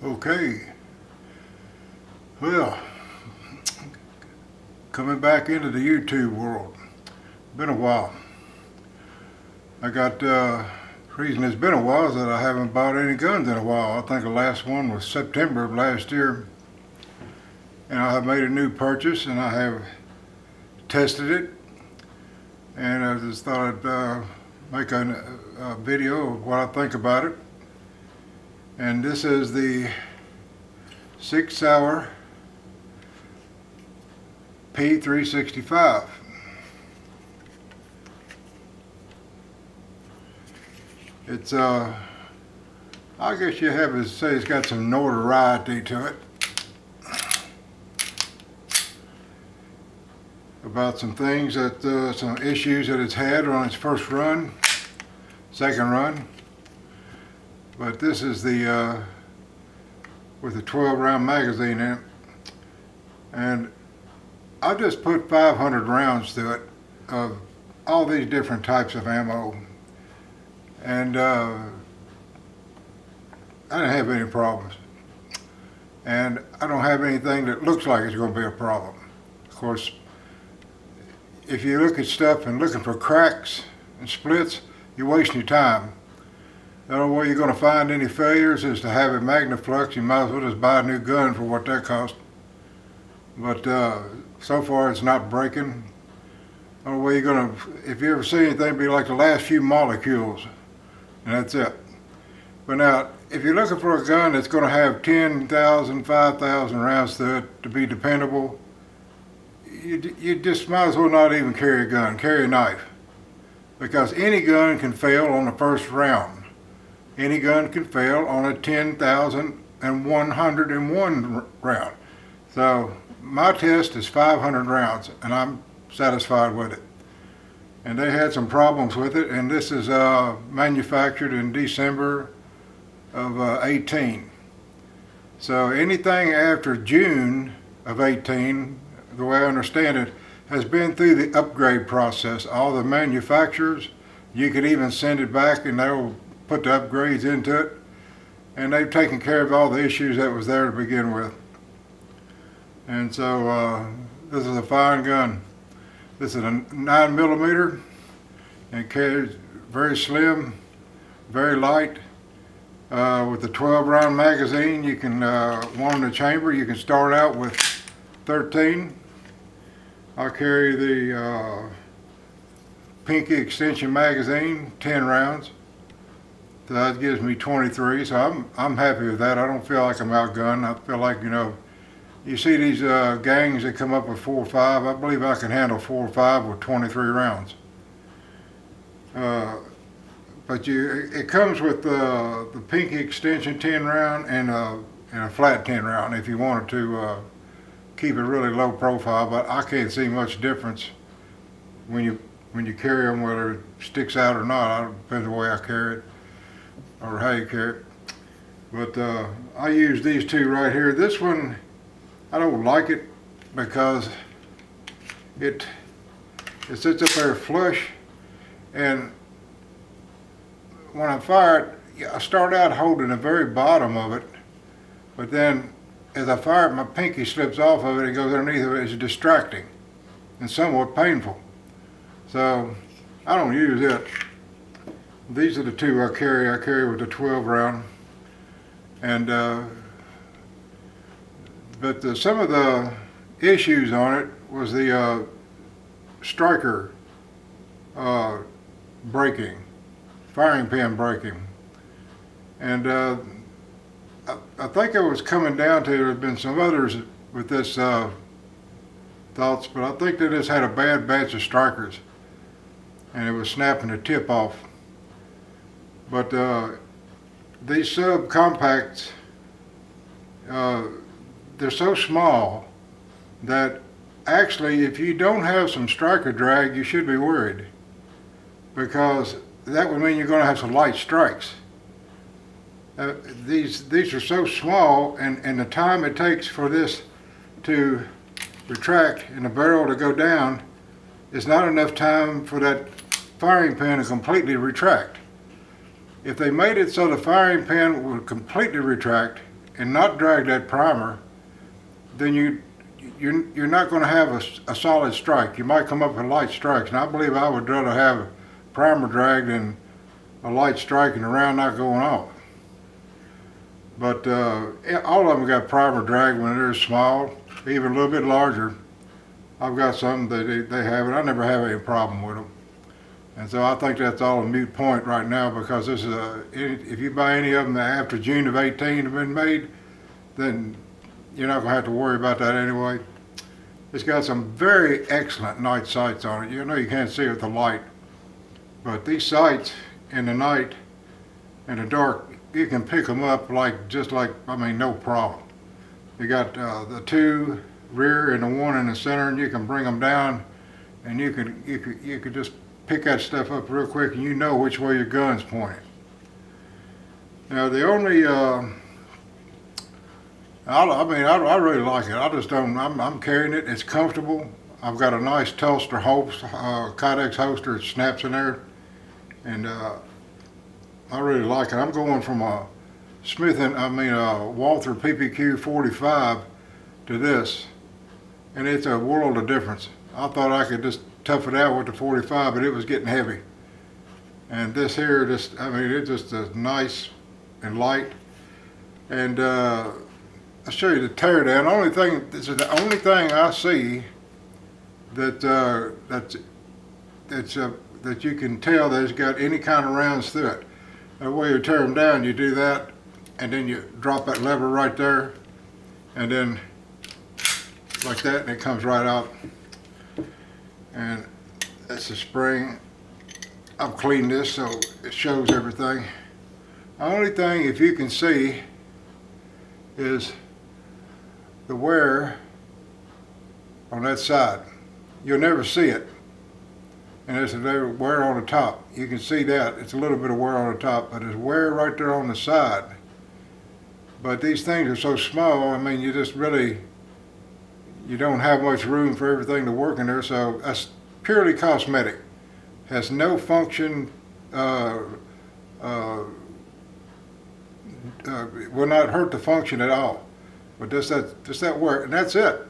Okay, well, coming back into the YouTube world. Been a while. Reason it's been a while is that I haven't bought any guns in a while. I think the last one was September of last year. And I have made a new purchase and I have tested it. And I just thought I'd make a video of what I think about it. And this is the Sig Sauer P365. It's I guess you have to say it's got some notoriety to it about some things that some issues that it's had on its first run, second run. But this is the with a 12-round magazine in it, and I just put 500 rounds to it of all these different types of ammo, and I didn't have any problems, and I don't have anything that looks like it's going to be a problem. Of course, if you look at stuff and looking for cracks and splits, you're wasting your time. The only way you're going to find any failures is to have it magnaflux. You might as well just buy a new gun for what that costs. But so far it's not breaking. The only way you're going to, if you ever see anything, be like the last few molecules, and that's it. But now, if you're looking for a gun that's going to have 10,000, 5,000 rounds to it to be dependable, you just might as well not even carry a gun, carry a knife. Because any gun can fail on the first round. Any gun can fail on a 10,101 round. So my test is 500 rounds, and I'm satisfied with it. And they had some problems with it, and this is manufactured in December of 18. So anything after June of 18, the way I understand it, has been through the upgrade process. All the manufacturers, you could even send it back and they'll put the upgrades into it, and they've taken care of all the issues that was there to begin with. And so this is a fine gun. This is a 9mm and carries very slim, very light. With the 12-round magazine, you can one in the chamber. You can start out with 13. I carry the Pinky extension magazine, 10 rounds. So that gives me 23. So I'm happy with that. I don't feel like I'm outgunned. I feel like, you know, you see these gangs that come up with 4 or 5. I believe I can handle 4 or 5 with 23 rounds. But it comes with the Pinky extension 10 round and a flat 10 round if you wanted to keep it really low profile. But I can't see much difference when you carry them, whether it sticks out or not. It depends on the way I carry it or how you carry it. But I use these two right here. This one, I don't like it because it sits up there flush, and when I fire it, I start out holding the very bottom of it, but then as I fire it, my pinky slips off of it and goes underneath of it. It's distracting and somewhat painful. So I don't use it. These are the two I carry. I carry with the 12 round, and but some of the issues on it was the striker breaking, firing pin breaking, and I think it was coming down to, there have been some others with this thoughts, but I think they just had a bad batch of strikers, and it was snapping the tip off. But these subcompacts, they're so small that actually if you don't have some striker drag, you should be worried, because that would mean you're going to have some light strikes. These are so small, and the time it takes for this to retract and the barrel to go down is not enough time for that firing pin to completely retract. If they made it so the firing pin would completely retract and not drag that primer, then you're not going to have a solid strike. You might come up with light strikes, and I believe I would rather have a primer drag than a light strike and the round not going off. But all of them got primer drag when they're small, even a little bit larger. I've got some that they have it. I never have any problem with them. And so I think that's all a moot point right now, because this is if you buy any of them that after June of 18 have been made, then you're not going to have to worry about that anyway. It's got some very excellent night sights on it. You know you can't see it with the light, but these sights in the night, in the dark, you can pick them up just like, I mean, no problem. You got the two rear and the one in the center, and you can bring them down, and you could just pick that stuff up real quick, and you know which way your gun's pointing. Now the only, I really like it. I just don't. I'm carrying it. It's comfortable. I've got a nice Tulster Kydex holster. It snaps in there, and I really like it. I'm going from a Walther PPQ 45 to this, and it's a world of difference. I thought I could just tough it out with the 45, but it was getting heavy. And this here, it's just nice and light. And I'll show you the tear down. This is the only thing I see that that you can tell that it's got any kind of rounds through it. The way you tear them down, you do that, and then you drop that lever right there, and then like that, and it comes right out. And that's the spring. I've cleaned this so it shows everything. The only thing, if you can see, is the wear on that side. You'll never see it. And there's a wear on the top. You can see that. It's a little bit of wear on the top, but there's wear right there on the side. But these things are so small, I mean, you don't have much room for everything to work in there, so that's purely cosmetic. Has no function, will not hurt the function at all. But just that work, and that's it.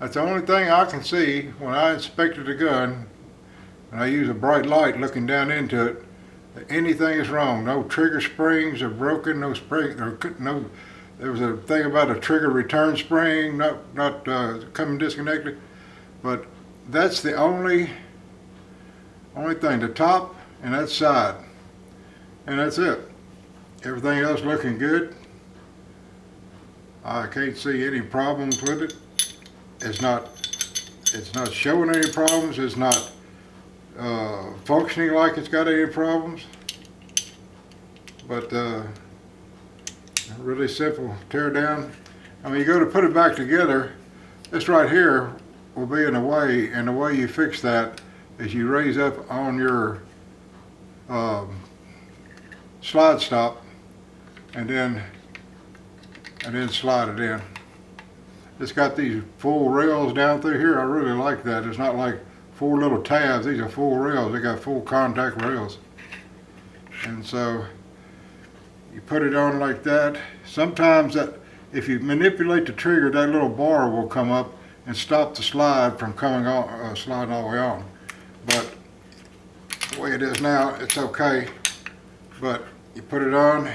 That's the only thing I can see when I inspected the gun, and I use a bright light looking down into it. Anything is wrong. No trigger springs are broken. No spring, or no. There was a thing about a trigger return spring not coming disconnected, but that's the only thing. The top and that side, and that's it. Everything else looking good. I can't see any problems with it. It's not showing any problems. It's not functioning like it's got any problems. But really simple tear down. I mean, you go to put it back together, this right here will be in the way, and the way you fix that is you raise up on your slide stop and then slide it in. It's got these full rails down through here. I really like that. It's not like 4 little tabs. These are full rails. They got full contact rails. And so you put it on like that. Sometimes if you manipulate the trigger, that little bar will come up and stop the slide from coming on, sliding all the way on. But the way it is now, it's okay. But you put it on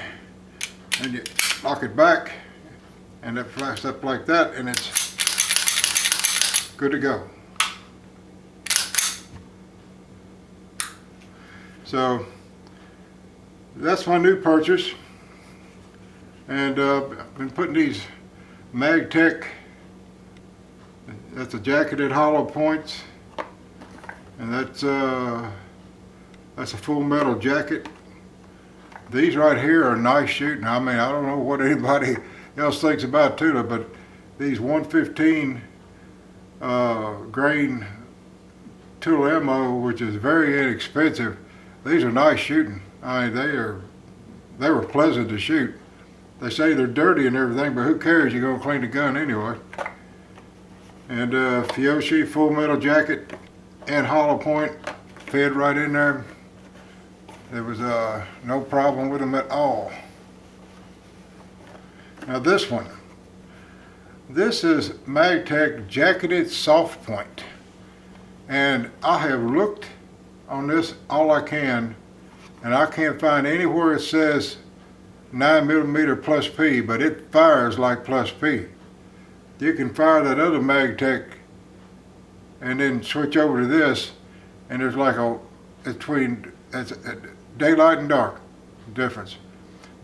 and you lock it back, and it flashes up like that, and it's good to go. So that's my new purchase, and I've been putting these MagTech, that's a jacketed hollow points, and that's a full metal jacket. These right here are nice shooting. I mean, I don't know what anybody else thinks about Tula, but these 115 grain Tula ammo, which is very inexpensive, these are nice shooting. I mean, they were pleasant to shoot. They say they're dirty and everything, but who cares? You're gonna clean the gun anyway. And Fiyoshi full metal jacket and hollow point fed right in there. There was no problem with them at all. Now this one, this is Magtech Jacketed Soft Point, and I have looked on this all I can, and I can't find anywhere it says 9mm plus P, but it fires like plus P. You can fire that other Magtech and then switch over to this, and there's like it's a daylight and dark difference.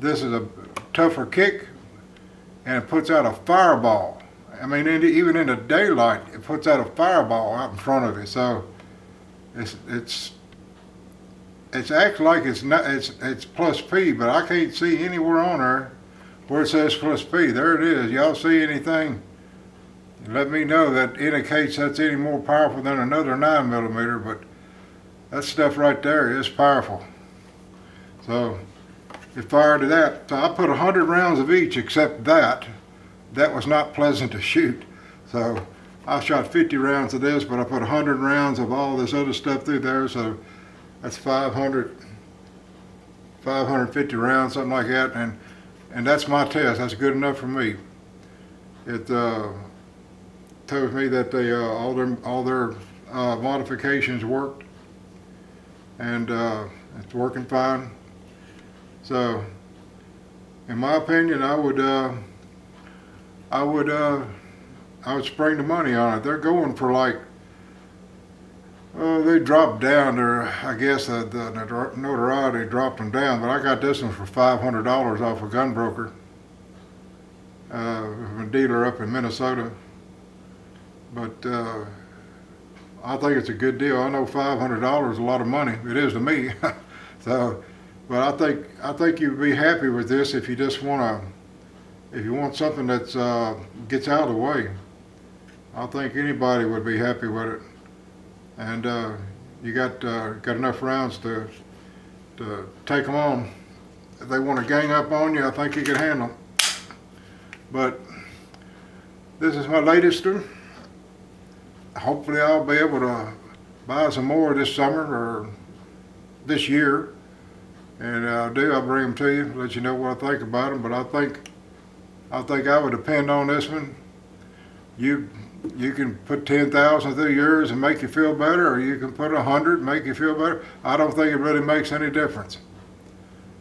This is a tougher kick, and it puts out a fireball. I mean, even in the daylight, it puts out a fireball out in front of you. So it's acts like it's plus P, but I can't see anywhere on there where it says plus P. There it is. Y'all see anything? Let me know that indicates that's any more powerful than another 9mm, but that stuff right there is powerful. So it fired to that. So I put 100 rounds of each, except that was not pleasant to shoot. So I shot 50 rounds of this, but I put 100 rounds of all this other stuff through there. So that's 550 rounds, something like that. And that's my test. That's good enough for me. It tells me that they all their modifications worked, and it's working fine. So, in my opinion, I would spring the money on it. They're going for like, they dropped down there. I guess the notoriety dropped them down, but I got this one for $500 off a gunbroker, from a dealer up in Minnesota. But I think it's a good deal. I know $500 is a lot of money. It is to me. So, but I think you'd be happy with this if you just want something that's gets out of the way. I think anybody would be happy with it. And you got enough rounds to take them on. If they want to gang up on you, I think you can handle them. But this is my latest one. Hopefully I'll be able to buy some more this summer or this year, and I'll bring them to you, let you know what I think about them. But I think I would depend on this one. You can put 10,000 through yours and make you feel better, or you can put 100 and make you feel better. I don't think it really makes any difference.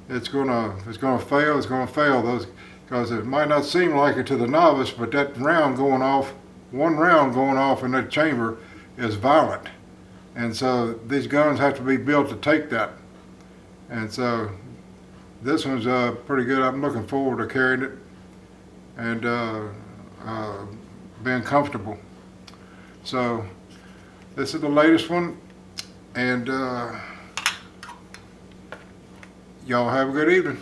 It's gonna fail. It's gonna fail those, because it might not seem like it to the novice, but that round going off. One round going off in that chamber is violent, and so these guns have to be built to take that. And so this one's pretty good. I'm looking forward to carrying it and being comfortable. So this is the latest one, and y'all have a good evening.